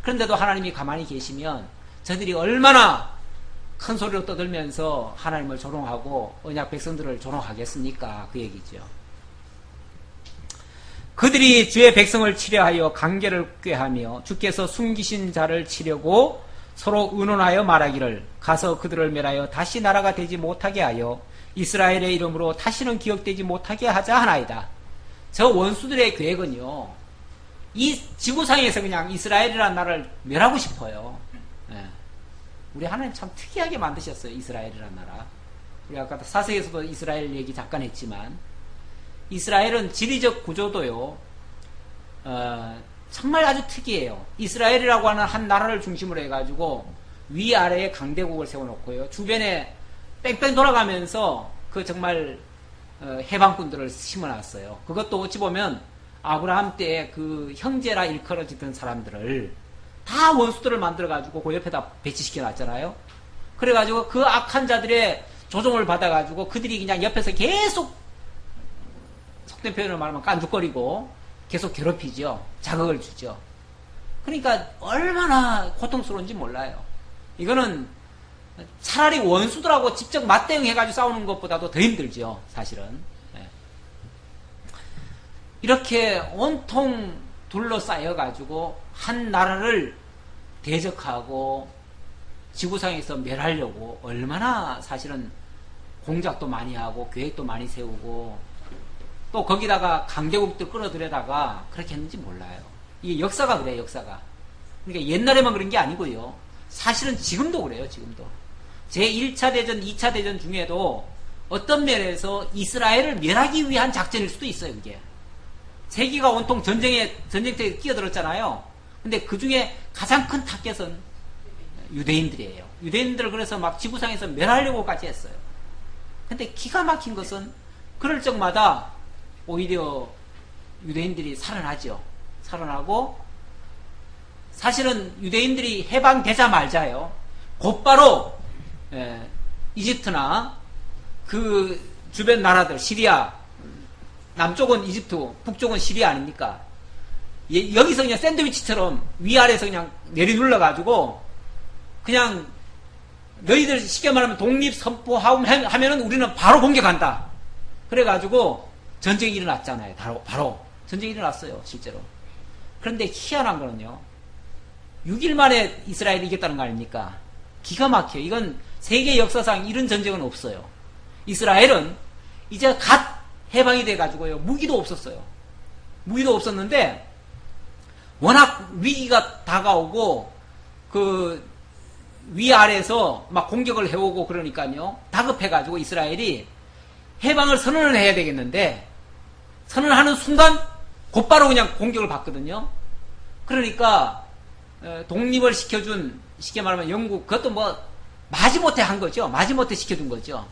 그런데도 하나님이 가만히 계시면 저들이 얼마나 큰 소리로 떠들면서 하나님을 조롱하고 언약 백성들을 조롱하겠습니까? 그 얘기죠. 그들이 주의 백성을 치려하여 관계를 꾀하며 주께서 숨기신 자를 치려고 서로 의논하여 말하기를 가서 그들을 멸하여 다시 나라가 되지 못하게 하여 이스라엘의 이름으로 다시는 기억되지 못하게 하자 하나이다. 저 원수들의 계획은요, 이 지구상에서 그냥 이스라엘이라는 나라를 멸하고 싶어요. 예. 우리 하나님 참 특이하게 만드셨어요. 이스라엘이라는 나라. 우리 아까 사세에서도 이스라엘 얘기 잠깐 했지만 이스라엘은 지리적 구조도요, 정말 아주 특이해요. 이스라엘이라고 하는 한 나라를 중심으로 해가지고 위아래에 강대국을 세워놓고요, 주변에 뺑뺑 돌아가면서 그 정말 해방꾼들을 심어놨어요. 그것도 어찌 보면 아브라함 때 그 형제라 일컬어지던 사람들을 다 원수들을 만들어가지고 그 옆에다 배치시켜 놨잖아요. 그래가지고 그 악한 자들의 조종을 받아가지고 그들이 그냥 옆에서 계속, 속된 표현으로 말하면 깐죽거리고 계속 괴롭히죠. 자극을 주죠. 그러니까 얼마나 고통스러운지 몰라요. 이거는 차라리 원수들하고 직접 맞대응해가지고 싸우는 것보다도 더 힘들죠, 사실은. 네. 이렇게 온통 둘러싸여가지고 한 나라를 대적하고 지구상에서 멸하려고 얼마나 사실은 공작도 많이 하고 계획도 많이 세우고 또 거기다가 강대국들 끌어들여다가 그렇게 했는지 몰라요. 이게 역사가 그래요, 역사가. 그러니까 옛날에만 그런 게 아니고요. 사실은 지금도 그래요, 지금도. 제1차 대전, 2차 대전 중에도 어떤 면에서 이스라엘을 멸하기 위한 작전일 수도 있어요, 그게. 세계가 온통 전쟁터에 끼어들었잖아요. 근데 그 중에 가장 큰 타겟은 유대인들이에요. 유대인들을 그래서 막 지구상에서 멸하려고까지 했어요. 근데 기가 막힌 것은 그럴 적마다 오히려 유대인들이 살아나죠. 살아나고 사실은 유대인들이 해방되자마자요, 곧바로 이집트나 그 주변 나라들, 시리아, 남쪽은 이집트, 북쪽은 시리아 아닙니까? 여기서 그냥 샌드위치처럼 위아래에서 그냥 내리눌러가지고 그냥 너희들 쉽게 말하면 독립 선포하면은 우리는 바로 공격한다. 그래가지고 전쟁이 일어났잖아요. 바로 전쟁이 일어났어요, 실제로. 그런데 희한한 거는요, 6일 만에 이스라엘이 이겼다는 거 아닙니까? 기가 막혀요. 이건 세계 역사상 이런 전쟁은 없어요. 이스라엘은 이제 갓 해방이 돼가지고요, 무기도 없었어요. 무기도 없었는데 워낙 위기가 다가오고 그 위아래에서 막 공격을 해오고 그러니까요, 다급해가지고 이스라엘이 해방을 선언을 해야 되겠는데 선언하는 순간 곧바로 그냥 공격을 받거든요. 그러니까 독립을 시켜준, 쉽게 말하면 영국, 그것도 뭐 마지못해 한 거죠. 마지못해 시켜준 거죠.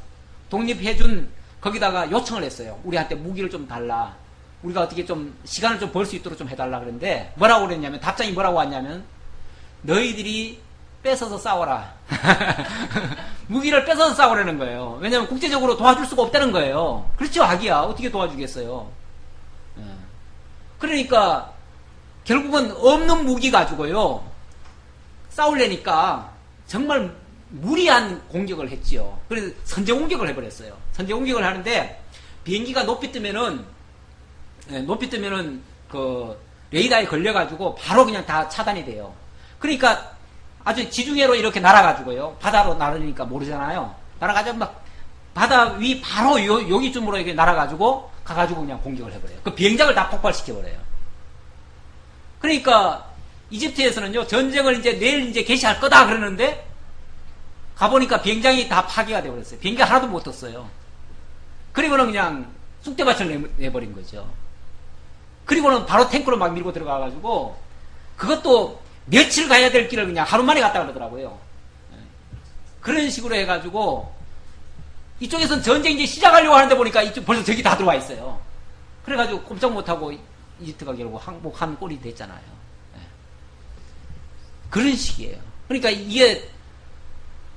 독립해준 거기다가 요청을 했어요. 우리한테 무기를 좀 달라. 우리가 어떻게 좀 시간을 좀 벌 수 있도록 좀 해달라 그랬는데 뭐라고 그랬냐면, 답장이 뭐라고 왔냐면, 너희들이 뺏어서 싸워라. 무기를 뺏어서 싸우라는 거예요. 왜냐하면 국제적으로 도와줄 수가 없다는 거예요. 그렇죠, 아기야. 어떻게 도와주겠어요. 그러니까 결국은 없는 무기 가지고요 싸우려니까 정말 무리한 공격을 했지요. 그래서 선제 공격을 해버렸어요. 선제 공격을 하는데 비행기가 높이 뜨면은 그 레이더에 걸려가지고 바로 그냥 다 차단이 돼요. 그러니까 아주 지중해로 이렇게 날아가지고요, 바다로 날으니까 모르잖아요. 날아가지고 막 바다 위 바로 여기쯤으로 이렇게 날아가지고 가가지고 그냥 공격을 해버려요. 그 비행장을 다 폭발시켜버려요. 그러니까 이집트에서는요, 전쟁을 이제 내일 이제 개시할 거다 그러는데 가보니까 비행장이 다 파괴가 되어버렸어요. 비행기 하나도 못 떴어요. 그리고는 그냥 쑥대밭을 내버린 거죠. 그리고는 바로 탱크로 막 밀고 들어가가지고 그것도 며칠 가야 될 길을 그냥 하루 만에 갔다 그러더라고요. 그런 식으로 해가지고 이쪽에서는 전쟁 이제 시작하려고 하는데 보니까 이쪽 벌써 적이 다 들어와 있어요. 그래가지고 꼼짝 못하고 이집트가 결국 항복한 꼴이 됐잖아요. 예. 그런 식이에요. 그러니까 이게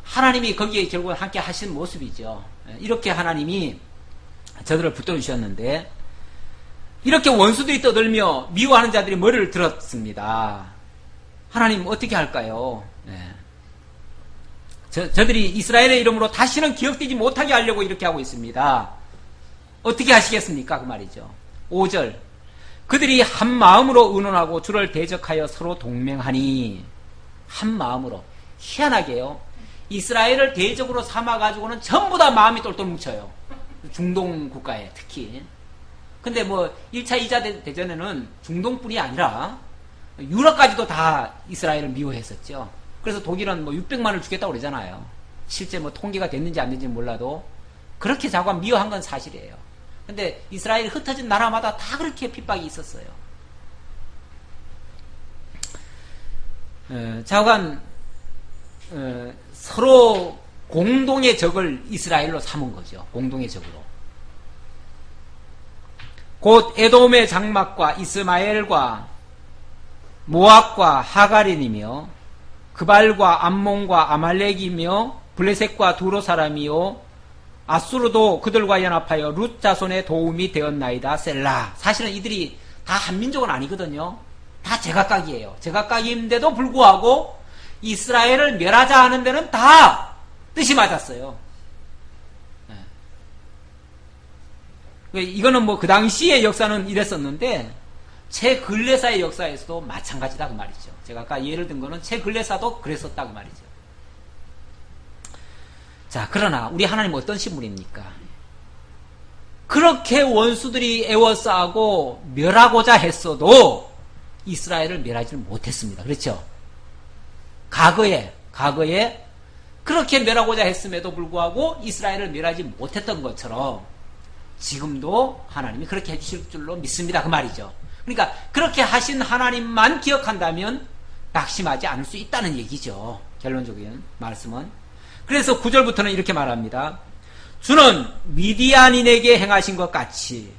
하나님이 거기에 결국은 함께 하신 모습이죠. 예. 이렇게 하나님이 저들을 붙들어 주셨는데 이렇게 원수들이 떠들며 미워하는 자들이 머리를 들었습니다. 하나님 어떻게 할까요? 예. 저들이 이스라엘의 이름으로 다시는 기억되지 못하게 하려고 이렇게 하고 있습니다. 어떻게 하시겠습니까? 그 말이죠. 5절. 그들이 한 마음으로 의논하고 주를 대적하여 서로 동맹하니. 한 마음으로. 희한하게요. 이스라엘을 대적으로 삼아가지고는 전부 다 마음이 똘똘 뭉쳐요. 중동 국가에 특히. 근데 뭐 1차, 2차 대전에는 중동뿐이 아니라 유럽까지도 다 이스라엘을 미워했었죠. 그래서 독일은 뭐 600만을 주겠다고 그러잖아요. 실제 뭐 통계가 됐는지 안 됐는지 몰라도 그렇게 자관 미워한 건 사실이에요. 근데 이스라엘이 흩어진 나라마다 다 그렇게 핍박이 있었어요. 자관 서로 공동의 적을 이스라엘로 삼은 거죠. 공동의 적으로. 곧 에돔의 장막과 이스마엘과 모압과 하가린이며 그발과 암몬과 아말렉이며 블레셋과 두로 사람이요 아수르도 그들과 연합하여 룻 자손의 도움이 되었나이다. 셀라. 사실은 이들이 다 한민족은 아니거든요. 다 제각각이에요. 제각각인데도 불구하고 이스라엘을 멸하자 하는 데는 다 뜻이 맞았어요. 네. 이거는 뭐 그 당시의 역사는 이랬었는데 채근레사의 역사에서도 마찬가지다 그 말이죠. 제가 아까 예를 든 거는 채근레사도 그랬었다 그 말이죠. 자, 그러나 우리 하나님 어떤 신분입니까? 그렇게 원수들이 애워싸고 멸하고자 했어도 이스라엘을 멸하지는 못했습니다. 그렇죠? 과거에 그렇게 멸하고자 했음에도 불구하고 이스라엘을 멸하지 못했던 것처럼 지금도 하나님이 그렇게 해주실 줄로 믿습니다. 그 말이죠. 그러니까 그렇게 하신 하나님만 기억한다면 낙심하지 않을 수 있다는 얘기죠. 결론적인 말씀은. 그래서 9절부터는 이렇게 말합니다. 주는 미디안인에게 행하신 것 같이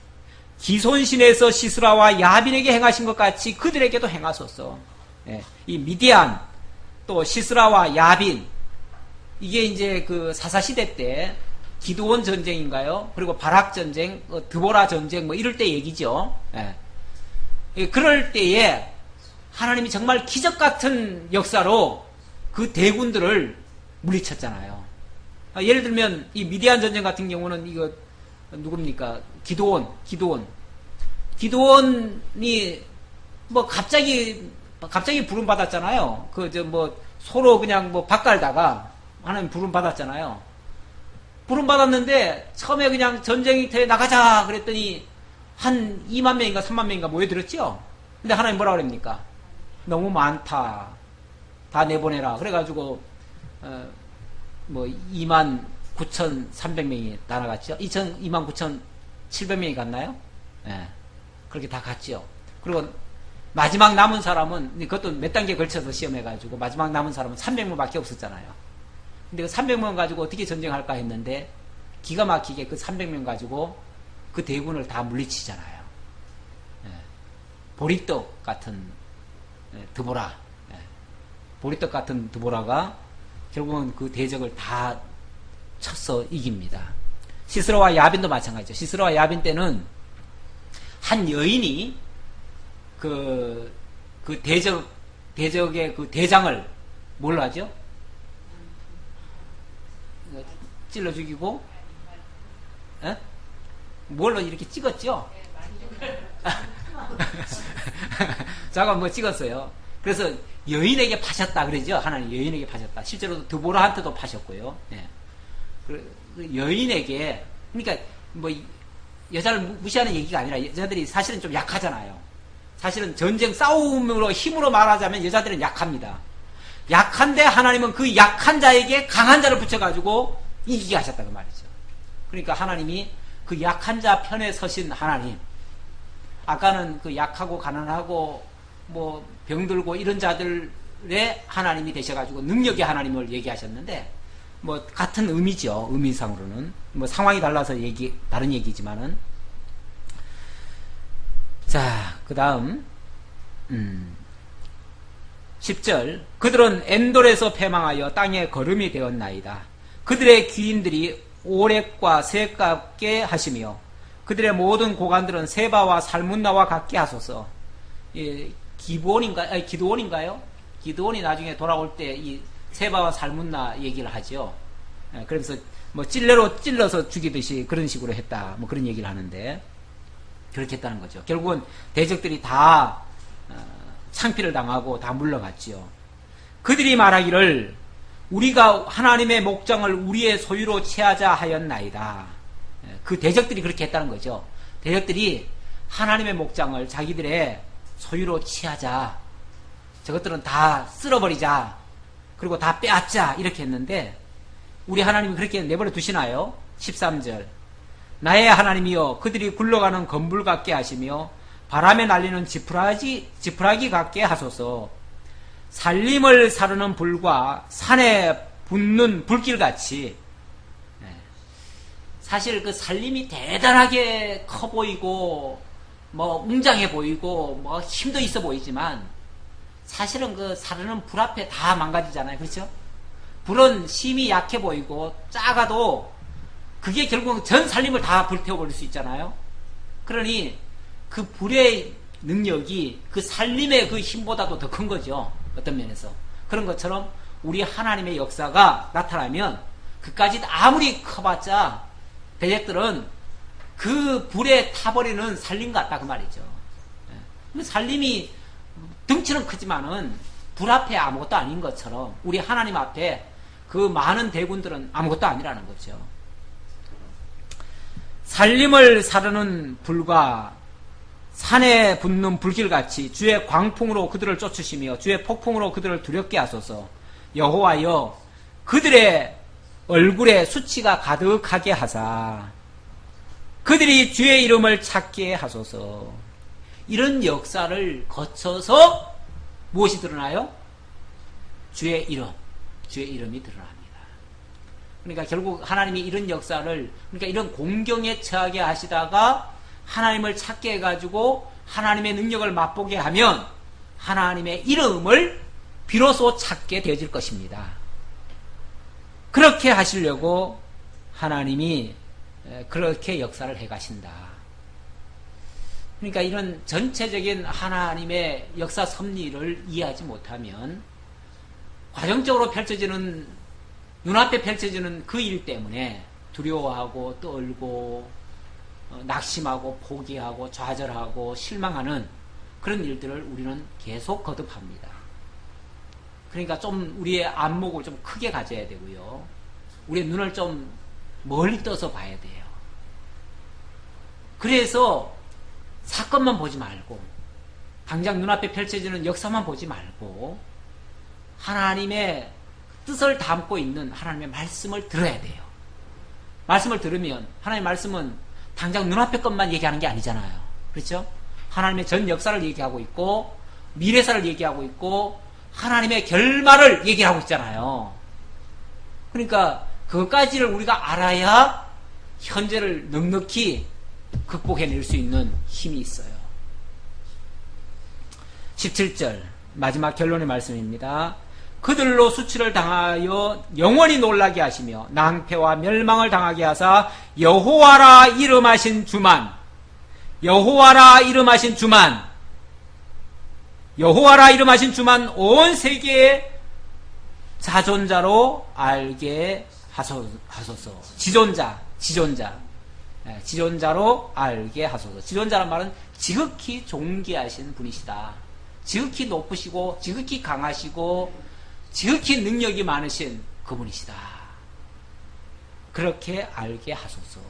기손신에서 시스라와 야빈에게 행하신 것 같이 그들에게도 행하소서. 예, 이 미디안 또 시스라와 야빈 이게 이제 그 사사시대 때 기드온 전쟁인가요? 그리고 바락 전쟁, 드보라 전쟁 뭐 이럴 때 얘기죠. 예. 그럴 때에 하나님이 정말 기적 같은 역사로 그 대군들을 물리쳤잖아요. 예를 들면 이 미디안 전쟁 같은 경우는 이거 누굽니까? 기드온이 뭐 갑자기 부름 받았잖아요. 뭐 서로 그냥 뭐 밭갈다가 하나님 부름 받았잖아요. 부름 받았는데 처음에 그냥 전쟁터에 나가자 그랬더니 한 2만 명인가 3만 명인가 모여들었죠. 근데 하나님 뭐라 그럽니까? 너무 많다. 다 내보내라. 그래가지고 뭐 29,300명이 다 나갔죠. 29,700명이 갔나요? 예. 그렇게 다 갔죠. 그리고 마지막 남은 사람은 그것도 몇 단계 걸쳐서 시험해가지고 마지막 남은 사람은 300명밖에 없었잖아요. 근데 그 300명 가지고 어떻게 전쟁할까 했는데 기가 막히게 그 300명 가지고 그 대군을 다 물리치잖아요. 예. 보리떡 같은 드보라. 예. 보리떡 같은 드보라가 결국은 그 대적을 다 쳐서 이깁니다. 시스라와 야빈도 마찬가지죠. 시스라와 야빈 때는 한 여인이 그 대적의 그 대장을 뭘로 하죠? 찔러 죽이고, 에? 뭘로 이렇게 찍었죠? 잠깐 뭐 찍었어요. 그래서 여인에게 파셨다 그러죠. 하나님 여인에게 파셨다. 실제로 드보라한테도 파셨고요. 예. 그 여인에게, 그러니까 뭐 여자를 무시하는 얘기가 아니라 여자들이 사실은 좀 약하잖아요. 사실은 전쟁 싸움으로 힘으로 말하자면 여자들은 약합니다. 약한데 하나님은 그 약한 자에게 강한 자를 붙여가지고 이기게 하셨다 그 말이죠. 그러니까 하나님이 그 약한 자 편에 서신 하나님. 아까는 그 약하고 가난하고 뭐 병들고 이런 자들의 하나님이 되셔가지고 능력의 하나님을 얘기하셨는데 뭐 같은 의미죠. 의미상으로는 뭐 상황이 달라서 다른 얘기지만은. 자, 그 다음 10절 그들은 엔돌에서 패망하여 땅에 거름이 되었나이다. 그들의 귀인들이 오렉과 새 같게 하시며 그들의 모든 고관들은 세바와 살문나와 같게 하소서. 기드온인가요? 기드온이 나중에 돌아올 때 이 세바와 살문나 얘기를 하죠. 그래서 뭐 찔레로 찔러서 죽이듯이 그런 식으로 했다. 뭐 그런 얘기를 하는데 그렇게 했다는 거죠. 결국은 대적들이 다 창피를 당하고 다 물러갔지요. 그들이 말하기를 우리가 하나님의 목장을 우리의 소유로 취하자 하였나이다. 그 대적들이 그렇게 했다는 거죠. 대적들이 하나님의 목장을 자기들의 소유로 취하자. 저것들은 다 쓸어버리자. 그리고 다 빼앗자. 이렇게 했는데 우리 하나님이 그렇게 내버려 두시나요? 13절 나의 하나님이여 그들이 굴러가는 건불 같게 하시며 바람에 날리는 지푸라기 같게 하소서. 살림을 사르는 불과 산에 붙는 불길같이. 사실 그 살림이 대단하게 커 보이고 뭐 웅장해 보이고 뭐 힘도 있어 보이지만 사실은 그 사르는 불 앞에 다 망가지잖아요. 그렇죠? 불은 힘이 약해 보이고 작아도 그게 결국 전 살림을 다 불태워버릴 수 있잖아요. 그러니 그 불의 능력이 그 살림의 그 힘보다도 더 큰 거죠. 어떤 면에서. 그런 것처럼 우리 하나님의 역사가 나타나면 그까지 아무리 커봤자 대적들은 그 불에 타버리는 살림 같다 그 말이죠. 살림이 덩치는 크지만은 불 앞에 아무것도 아닌 것처럼 우리 하나님 앞에 그 많은 대군들은 아무것도 아니라는 거죠. 살림을 사르는 불과 산에 붙는 불길같이 주의 광풍으로 그들을 쫓으시며 주의 폭풍으로 그들을 두렵게 하소서. 여호와여 그들의 얼굴에 수치가 가득하게 하사 그들이 주의 이름을 찾게 하소서. 이런 역사를 거쳐서 무엇이 드러나요? 주의 이름이 드러납니다. 그러니까 결국 하나님이 이런 역사를, 그러니까 이런 공경에 처하게 하시다가 하나님을 찾게 해가지고 하나님의 능력을 맛보게 하면 하나님의 이름을 비로소 찾게 되어질 것입니다. 그렇게 하시려고 하나님이 그렇게 역사를 해가신다. 그러니까 이런 전체적인 하나님의 역사 섭리를 이해하지 못하면 과정적으로 펼쳐지는, 눈앞에 펼쳐지는 그 일 때문에 두려워하고 떨고 낙심하고 포기하고 좌절하고 실망하는 그런 일들을 우리는 계속 거듭합니다. 그러니까 좀 우리의 안목을 좀 크게 가져야 되고요. 우리의 눈을 좀 멀리 떠서 봐야 돼요. 그래서 사건만 보지 말고 당장 눈앞에 펼쳐지는 역사만 보지 말고 하나님의 뜻을 담고 있는 하나님의 말씀을 들어야 돼요. 말씀을 들으면 하나님의 말씀은 당장 눈앞의 것만 얘기하는 게 아니잖아요. 그렇죠? 하나님의 전 역사를 얘기하고 있고 미래사를 얘기하고 있고 하나님의 결말을 얘기하고 있잖아요. 그러니까 그것까지를 우리가 알아야 현재를 넉넉히 극복해낼 수 있는 힘이 있어요. 17절 마지막 결론의 말씀입니다. 그들로 수치를 당하여 영원히 놀라게 하시며 낭패와 멸망을 당하게 하사 여호와라 이름하신 주만 온 세계의 자존자로 알게 하소서. 지존자로 알게 하소서. 지존자란 말은 지극히 존귀하신 분이시다. 지극히 높으시고 지극히 강하시고 지극히 능력이 많으신 그분이시다. 그렇게 알게 하소서.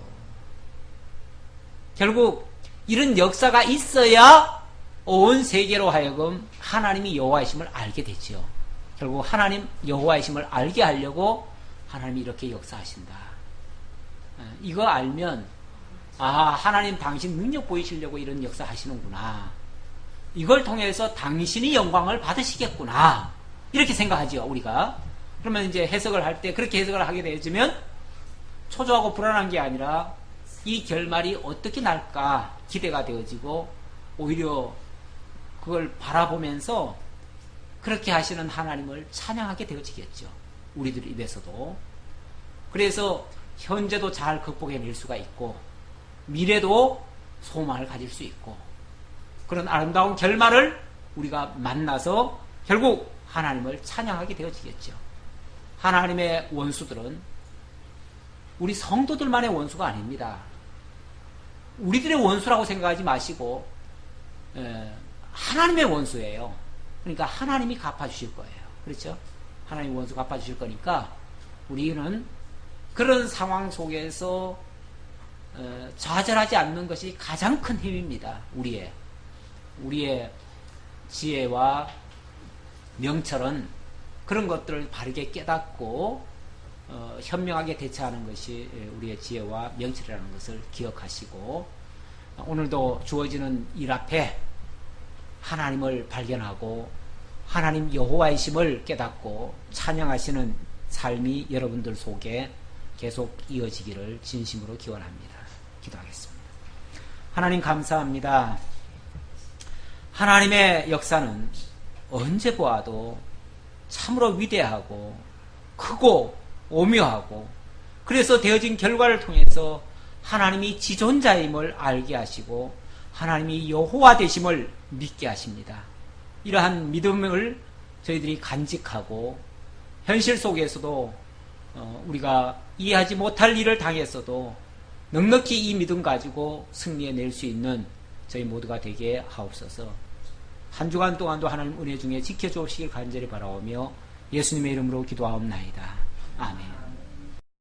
결국 이런 역사가 있어야 온 세계로 하여금 하나님이 여호와이심을 알게 되죠. 결국 하나님 여호와이심을 알게 하려고 하나님이 이렇게 역사하신다. 이거 알면 하나님 당신 능력 보이시려고 이런 역사 하시는구나. 이걸 통해서 당신이 영광을 받으시겠구나. 이렇게 생각하죠. 우리가 그러면 이제 해석을 할 때 그렇게 해석을 하게 되어지면 초조하고 불안한 게 아니라 이 결말이 어떻게 날까 기대가 되어지고 오히려 그걸 바라보면서 그렇게 하시는 하나님을 찬양하게 되어지겠죠. 우리들 입에서도. 그래서 현재도 잘 극복해낼 수가 있고 미래도 소망을 가질 수 있고 그런 아름다운 결말을 우리가 만나서 결국 하나님을 찬양하게 되어지겠죠. 하나님의 원수들은 우리 성도들만의 원수가 아닙니다. 우리들의 원수라고 생각하지 마시고 하나님의 원수예요. 그러니까 하나님이 갚아주실 거예요. 그렇죠? 하나님 원수 갚아주실 거니까 우리는 그런 상황 속에서 좌절하지 않는 것이 가장 큰 힘입니다. 우리의 지혜와 명철은 그런 것들을 바르게 깨닫고 현명하게 대처하는 것이 우리의 지혜와 명철이라는 것을 기억하시고 오늘도 주어지는 일 앞에 하나님을 발견하고 하나님 여호와이심을 깨닫고 찬양하시는 삶이 여러분들 속에 계속 이어지기를 진심으로 기원합니다. 기도하겠습니다. 하나님 감사합니다. 하나님의 역사는 언제 보아도 참으로 위대하고 크고 오묘하고 그래서 되어진 결과를 통해서 하나님이 지존자임을 알게 하시고 하나님이 여호와 되심을 믿게 하십니다. 이러한 믿음을 저희들이 간직하고 현실 속에서도 우리가 이해하지 못할 일을 당했어도 넉넉히 이 믿음 가지고 승리해낼 수 있는 저희 모두가 되게 하옵소서. 한 주간 동안도 하나님 은혜 중에 지켜주시길 간절히 바라오며 예수님의 이름으로 기도하옵나이다. 아멘.